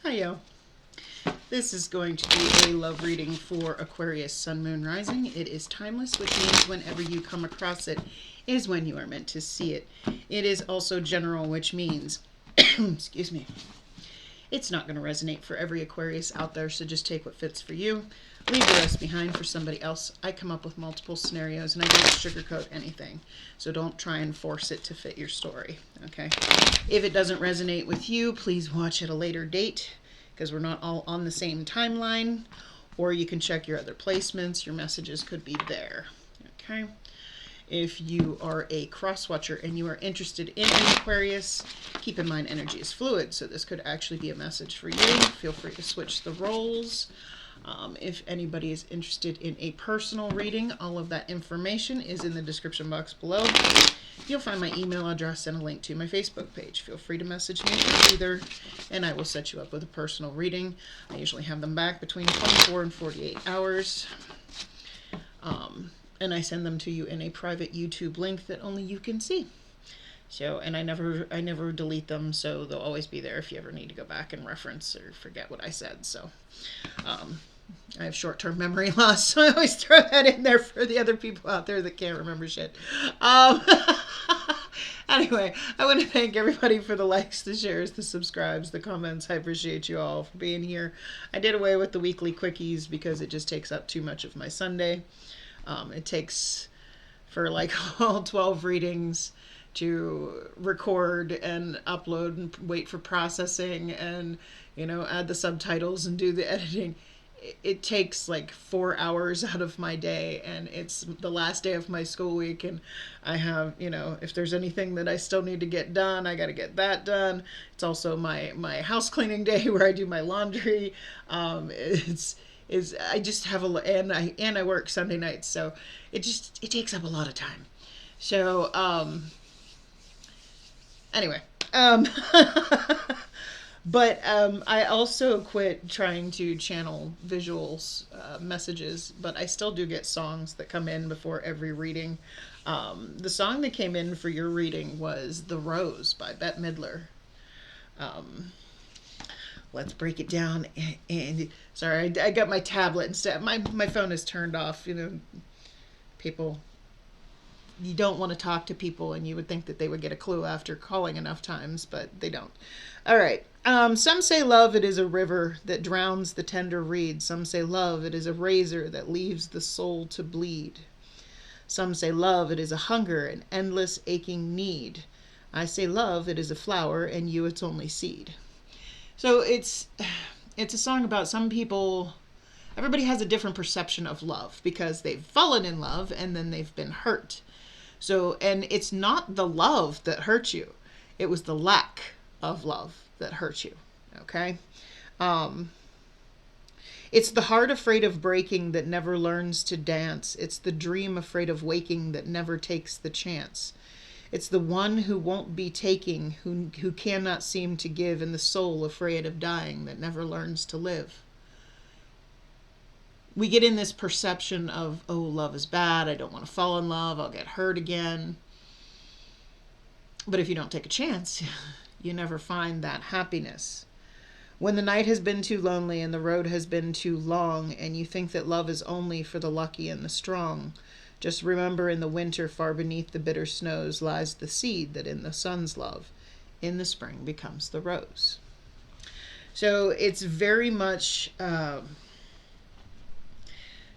Hiyo. This is going to be a love reading for Aquarius Sun, Moon, Rising. It is timeless, which means whenever you come across it is when you are meant to see it. It is also general, which means, excuse me, it's not going to resonate for every Aquarius out there, so just take what fits for you. Leave the rest behind for somebody else. I come up with multiple scenarios and I don't sugarcoat anything. So don't try and force it to fit your story, okay? If it doesn't resonate with you, please watch at a later date because we're not all on the same timeline. Or you can check your other placements. Your messages could be there, okay? If you are a cross-watcher and you are interested in an Aquarius, keep in mind energy is fluid, so this could actually be a message for you. Feel free to switch the roles. If anybody is interested in a personal reading, all of that information is in the description box below. You'll find my email address and a link to my Facebook page. Feel free to message me either, and I will set you up with a personal reading. I usually have them back between 24 and 48 hours. And I send them to you in a private YouTube link that only you can see. So, and I never delete them, so they'll always be there if you ever need to go back and reference or forget what I said. So, I have short-term memory loss, so I always throw that in there for the other people out there that can't remember shit. Anyway, I want to thank everybody for the likes, the shares, the subscribes, the comments. I appreciate you all for being here. I did away with the weekly quickies because it just takes up too much of my Sunday. It takes for like all 12 readings to record and upload and wait for processing and, you know, add the subtitles and do the editing. It takes like 4 hours out of my day, and it's the last day of my school week, and I have, you know, if there's anything that I still need to get done, I got to get that done. It's also my house cleaning day where I do my laundry. I just have and I work Sunday nights, so it takes up a lot of time. So anyway, but I also quit trying to channel visuals messages, but I still do get songs that come in before every reading. The song that came in for your reading was "The Rose" by Bette Midler. Let's break it down. And sorry, I got my tablet instead. My phone is turned off. You know, people, you don't want to talk to people, and you would think that they would get a clue after calling enough times, but they don't. All right. Some say love, it is a river that drowns the tender reed. Some say love, it is a razor that leaves the soul to bleed. Some say love, it is a hunger, an endless aching need. I say love, it is a flower, and you its only seed. So it's a song about some people. Everybody has a different perception of love because they've fallen in love and then they've been hurt. So, and it's not the love that hurt you. It was the lack of love that hurt you. Okay? It's the heart afraid of breaking that never learns to dance. It's the dream afraid of waking that never takes the chance. It's the one who won't be taking, who cannot seem to give, and the soul afraid of dying that never learns to live. We get in this perception of, oh, love is bad. I don't want to fall in love. I'll get hurt again. But if you don't take a chance, you never find that happiness. When the night has been too lonely and the road has been too long, and you think that love is only for the lucky and the strong, just remember in the winter far beneath the bitter snows lies the seed that in the sun's love in the spring becomes the rose. So it's very much,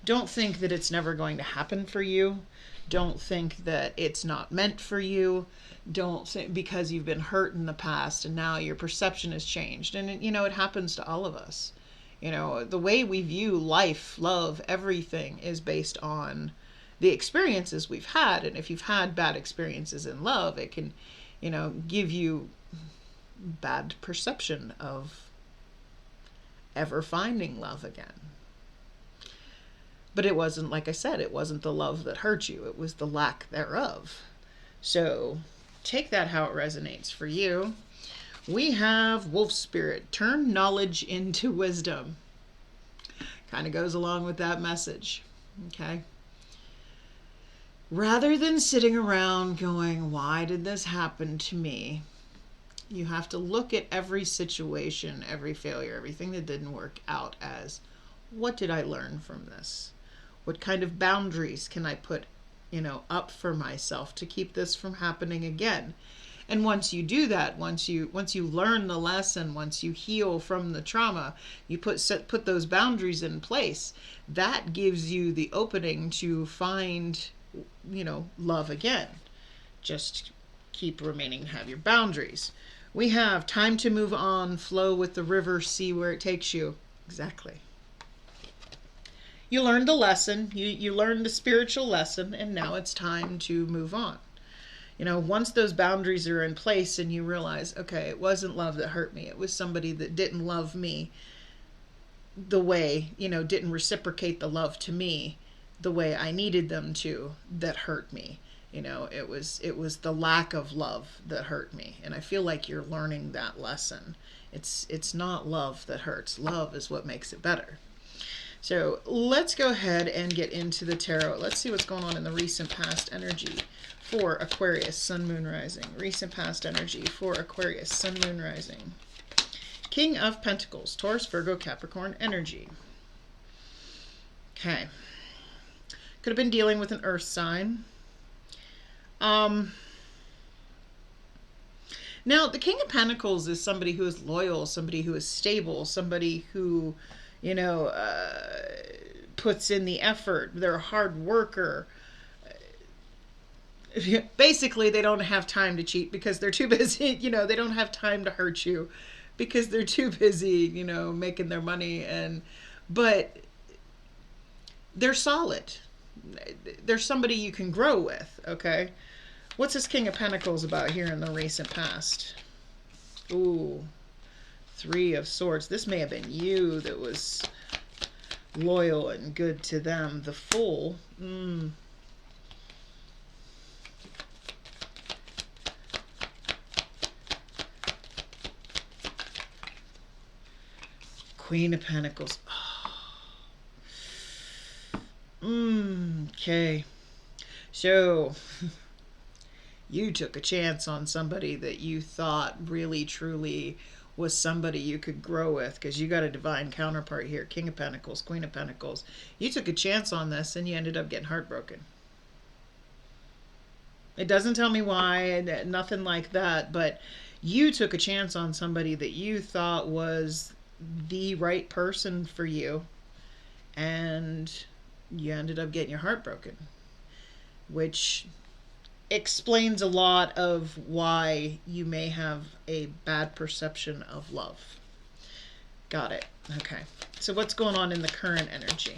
don't think that it's never going to happen for you. Don't think that it's not meant for you. Don't think because you've been hurt in the past and now your perception has changed. And, you know, it happens to all of us. You know, the way we view life, love, everything is based on the experiences we've had. And if you've had bad experiences in love, it can, you know, give you bad perception of ever finding love again. But it wasn't, like I said, it wasn't the love that hurt you. It was the lack thereof. So take that how it resonates for you. We have Wolf Spirit. Turn knowledge into wisdom. Kind of goes along with that message. Okay. Rather than sitting around going, why did this happen to me? You have to look at every situation, every failure, everything that didn't work out as, what did I learn from this? What kind of boundaries can I put, up for myself to keep this from happening again? And once you do that, once you learn the lesson, once you heal from the trauma, you put those boundaries in place. That gives you the opening to find, love again. Just keep remaining, have your boundaries. We have time to move on, flow with the river, see where it takes you. Exactly. You learned the lesson, you learned the spiritual lesson, and now it's time to move on. Once those boundaries are in place and you realize, okay, it wasn't love that hurt me. It was somebody that didn't love me the way, didn't reciprocate the love to me the way I needed them to, that hurt me. It was the lack of love that hurt me. And I feel like you're learning that lesson. It's not love that hurts. Love is what makes it better. So let's go ahead and get into the tarot. Let's see what's going on in the recent past energy for Aquarius, Sun, Moon, Rising. Recent past energy for Aquarius, Sun, Moon, Rising. King of Pentacles, Taurus, Virgo, Capricorn energy. Okay. Could have been dealing with an earth sign. Now, the King of Pentacles is somebody who is loyal, somebody who is stable, somebody who, puts in the effort. They're a hard worker. Basically, they don't have time to cheat because they're too busy. They don't have time to hurt you because they're too busy, making their money. But they're solid. They're somebody you can grow with, okay? What's this King of Pentacles about here in the recent past? Ooh, Three of Swords. This may have been you that was loyal and good to them. The Fool. Queen of Pentacles. Okay. So, you took a chance on somebody that you thought really, truly was somebody you could grow with, because you got a divine counterpart here. King of Pentacles, Queen of Pentacles. You took a chance on this and you ended up getting heartbroken. It doesn't tell me why, nothing like that, but you took a chance on somebody that you thought was the right person for you, and you ended up getting your heart broken, which explains a lot of why you may have a bad perception of love. Got it. Okay. So what's going on in the current energy?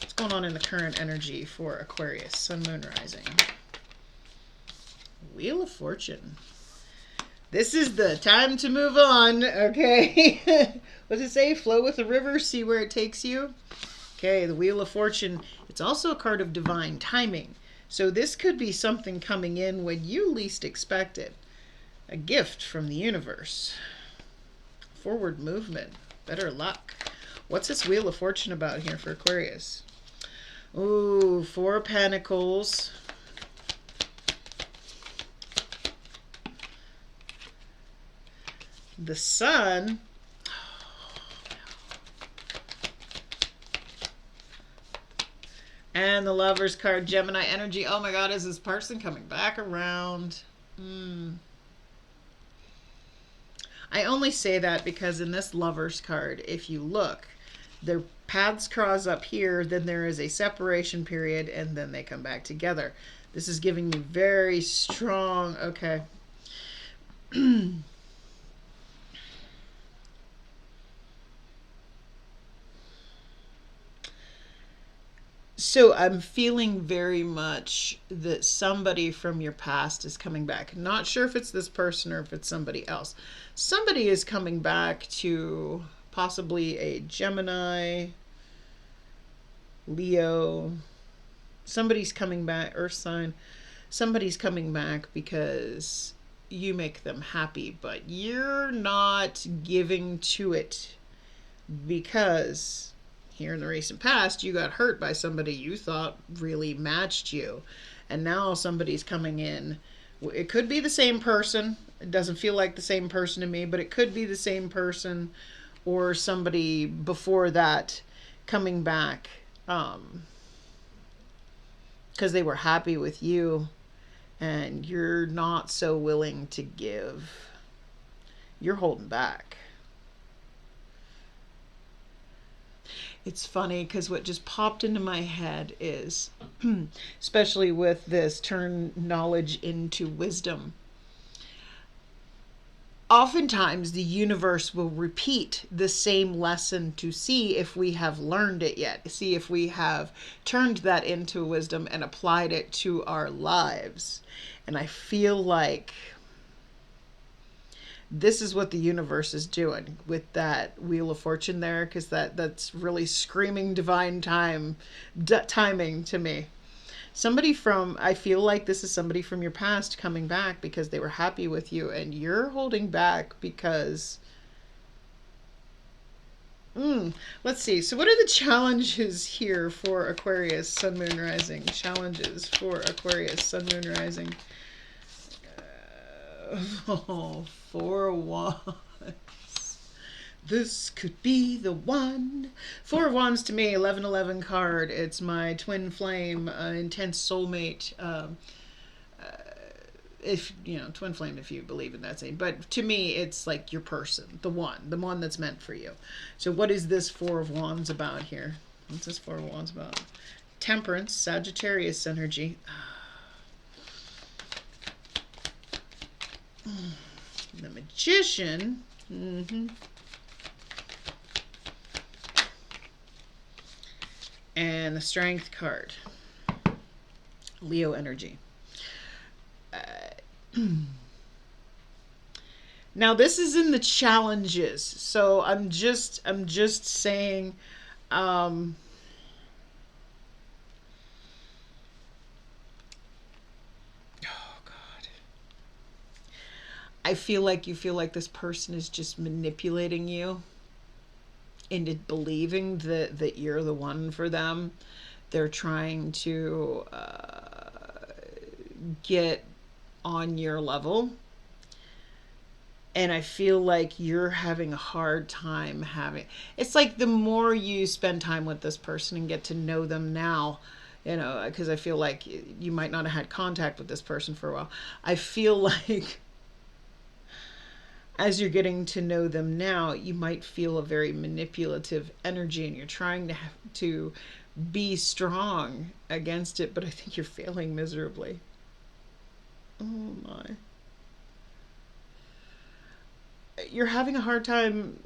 What's going on in the current energy for Aquarius, Sun, Moon, Rising? Wheel of Fortune. This is the time to move on, okay? What does it say? Flow with the river, see where it takes you. Okay, the Wheel of Fortune. It's also a card of divine timing. So this could be something coming in when you least expect it. A gift from the universe. Forward movement. Better luck. What's this Wheel of Fortune about here for Aquarius? Ooh, Four of Pentacles. The Sun. And the Lover's card, Gemini energy. Oh my God, is this person coming back around? I only say that because in this Lover's card, if you look, their paths cross up here, then there is a separation period, and then they come back together. This is giving me very strong, okay. So I'm feeling very much that somebody from your past is coming back. Not sure if it's this person or if it's somebody else. Somebody is coming back to possibly a Gemini, Leo. Somebody's coming back, Earth sign. Somebody's coming back because you make them happy, but you're not giving to it because here in the recent past, you got hurt by somebody you thought really matched you. And now somebody's coming in. It could be the same person. It doesn't feel like the same person to me, but it could be the same person or somebody before that coming back because they were happy with you and you're not so willing to give. You're holding back. It's funny because what just popped into my head is, especially with this, turn knowledge into wisdom. Oftentimes the universe will repeat the same lesson to see if we have learned it yet, see if we have turned that into wisdom and applied it to our lives. And I feel like this is what the universe is doing with that Wheel of Fortune there, because that's really screaming divine timing to me. Somebody from, I feel like this is somebody from your past coming back because they were happy with you and you're holding back because, let's see. So what are the challenges here for Aquarius, Sun, Moon, Rising? Challenges for Aquarius, Sun, Moon, Rising. Four of Wands. This could be the one. Four of Wands to me, 1111 card. It's my twin flame, intense soulmate. If you know, twin flame, if you believe in that saying. But to me, it's like your person, the one that's meant for you. So what is this Four of Wands about here? What's this Four of Wands about? Temperance, Sagittarius energy. The Magician. And the Strength card. Leo energy. Now this is in the challenges. So I'm just saying I feel like you feel like this person is just manipulating you into believing that you're the one for them. They're trying to get on your level. And I feel like you're having a hard time it's like the more you spend time with this person and get to know them now, you know, because I feel like you might not have had contact with this person for a while. I feel like as you're getting to know them now, you might feel a very manipulative energy and you're trying to be strong against it, but I think you're failing miserably. Oh my. You're having a hard time.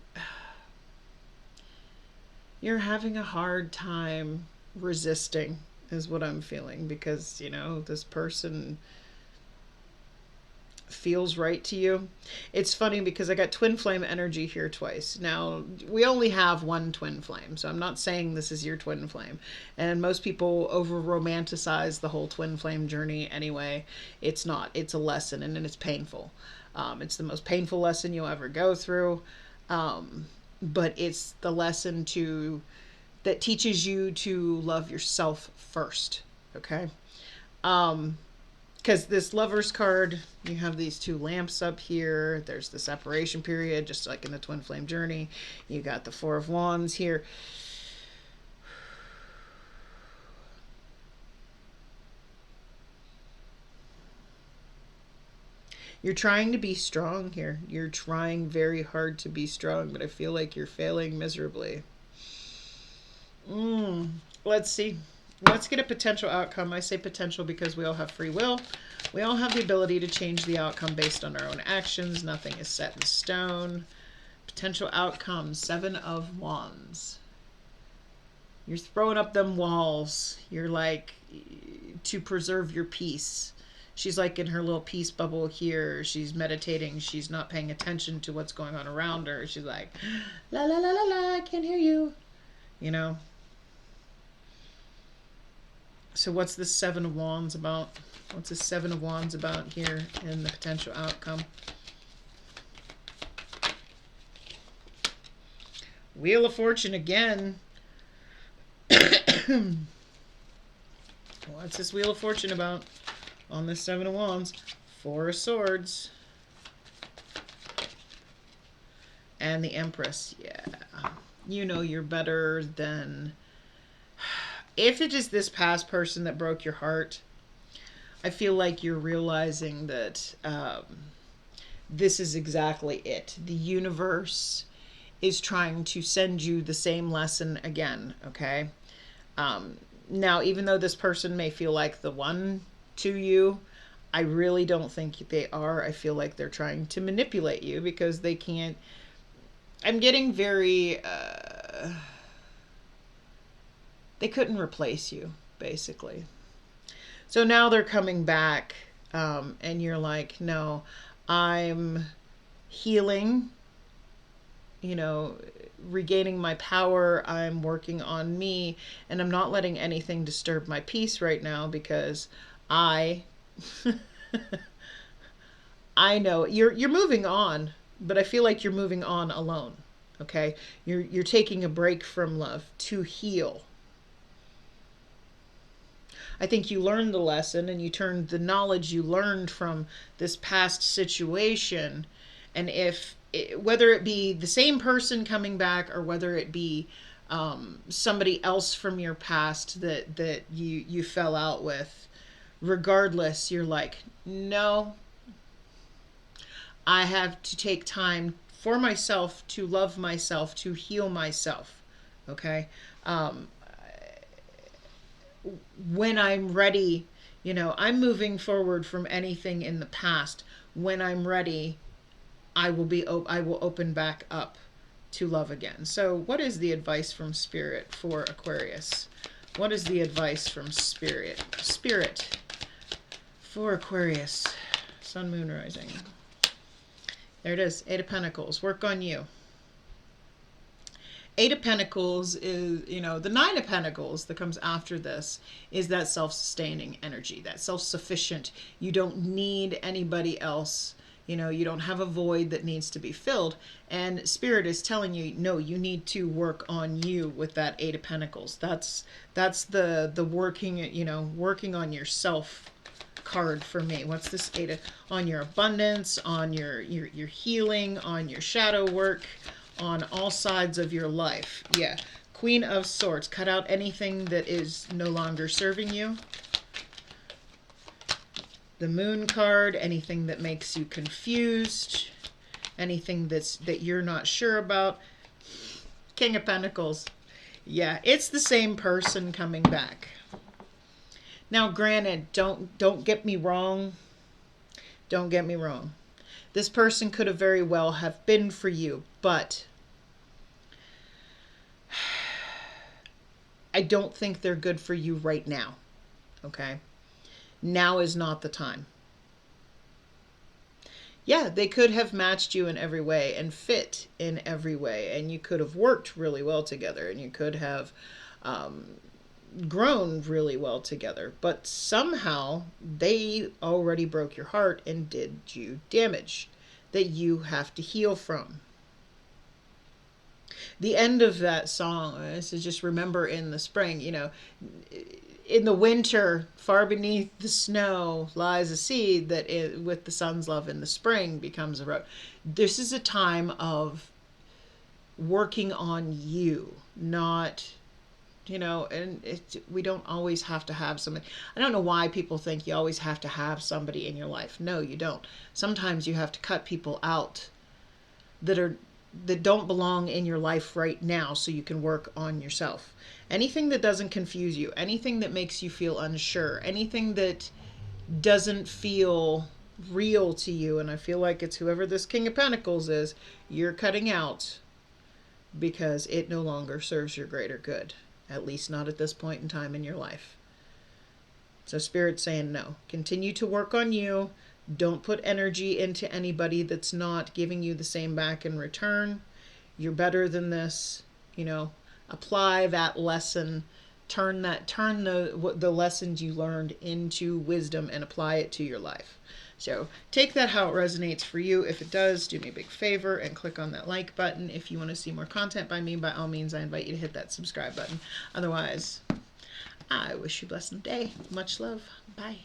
You're having a hard time resisting is what I'm feeling, because, you know, this person feels right to you. It's funny because I got twin flame energy here twice. Now, we only have one twin flame, so I'm not saying this is your twin flame. And most people over romanticize the whole twin flame journey anyway. It's not. It's a lesson, and it's painful. It's the most painful lesson you'll ever go through. But it's the lesson that teaches you to love yourself first. Okay? Because this Lover's card, you have these two lamps up here. There's the separation period, just like in the twin flame journey. You got the Four of Wands here. You're trying to be strong here. You're trying very hard to be strong, but I feel like you're failing miserably. Let's see. Let's get a potential outcome. I say potential because we all have free will. We all have the ability to change the outcome based on our own actions. Nothing is set in stone. Potential outcome, Seven of Wands. You're throwing up them walls. You're like, to preserve your peace. She's like in her little peace bubble here. She's meditating. She's not paying attention to what's going on around her. She's like, la la la la la, I can't hear you. You know? So what's the Seven of Wands about? What's the Seven of Wands about here in the potential outcome? Wheel of Fortune again. What's this Wheel of Fortune about? On this Seven of Wands, Four of Swords. And the Empress, yeah. You know you're better than... If it is this past person that broke your heart, I feel like you're realizing that this is exactly it. The universe is trying to send you the same lesson again, okay? Now, even though this person may feel like the one to you, I really don't think they are. I feel like they're trying to manipulate you because they can't... I'm getting very... they couldn't replace you, basically. So now they're coming back, and you're like, no, I'm healing, you know, regaining my power. I'm working on me, and I'm not letting anything disturb my peace right now because I I know you're moving on, but I feel like you're moving on alone. Okay? You're taking a break from love to heal. I think you learned the lesson and you turned the knowledge you learned from this past situation. And whether it be the same person coming back or whether it be somebody else from your past that you fell out with, regardless, you're like, no, I have to take time for myself, to love myself, to heal myself. Okay? When I'm ready, you know, I'm moving forward from anything in the past. When I'm ready, I will open back up to love again. So what is the advice from Spirit for Aquarius? What is the advice from Spirit? Spirit for Aquarius. Sun, Moon, Rising. There it is. Eight of Pentacles. Work on you. Eight of Pentacles is, you know, the Nine of Pentacles that comes after this is that self-sustaining energy, that self-sufficient. You don't need anybody else. You know, you don't have a void that needs to be filled. And Spirit is telling you, no, you need to work on you with that Eight of Pentacles. That's the working, you know, working on yourself card for me. What's this Eight of? On your abundance, on your healing, on your shadow work, on all sides of your life. Yeah. Queen of Swords. Cut out anything that is no longer serving you. The Moon card. Anything that makes you confused. Anything that you're not sure about. King of Pentacles. Yeah, it's the same person coming back. Now, granted, don't get me wrong. Don't get me wrong. This person could have very well have been for you, but I don't think they're good for you right now. Okay? Now is not the time. Yeah, they could have matched you in every way and fit in every way, and you could have worked really well together, and you could have grown really well together, but somehow they already broke your heart and did you damage that you have to heal from. The end of that song is just remember in the spring, you know, in the winter, far beneath the snow lies a seed that with the sun's love in the spring becomes a rose. This is a time of working on you, not, you know, and we don't always have to have somebody. I don't know why people think you always have to have somebody in your life. No, you don't. Sometimes you have to cut people out that don't belong in your life right now so you can work on yourself. Anything that doesn't confuse you, anything that makes you feel unsure, anything that doesn't feel real to you, and I feel like it's whoever this King of Pentacles is, you're cutting out because it no longer serves your greater good. At least not at this point in time in your life. So Spirit's saying no. Continue to work on you. Don't put energy into anybody that's not giving you the same back in return. You're better than this. You know, apply that lesson. Turn the lessons you learned into wisdom and apply it to your life. So take that how it resonates for you. If it does, do me a big favor and click on that like button. If you want to see more content by me, by all means, I invite you to hit that subscribe button. Otherwise, I wish you a blessed day. Much love. Bye.